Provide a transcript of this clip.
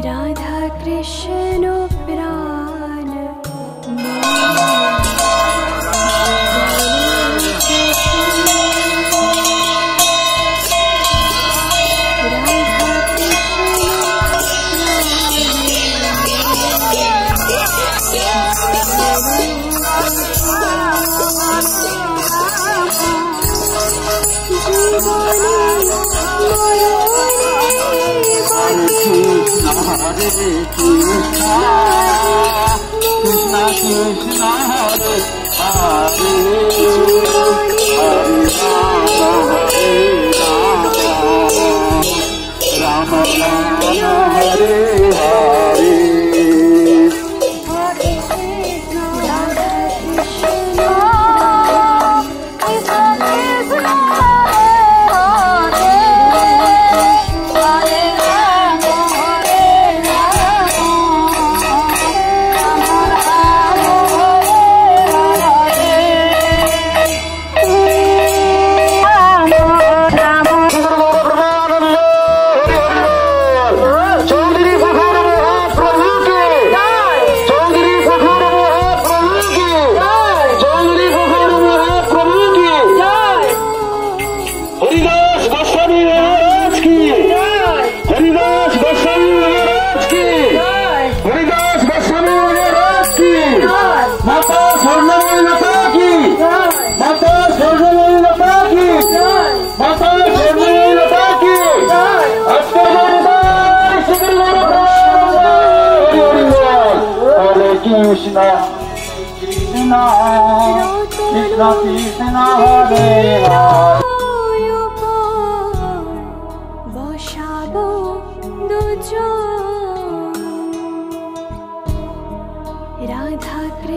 राधा कृष्ण प्राण Krishna Krishna Hare Hare Rama Rama Hare Hare Krishna Krishna Krishna Krishna Hare Hare বসাবো দুজন রাধা কৃষ্ণ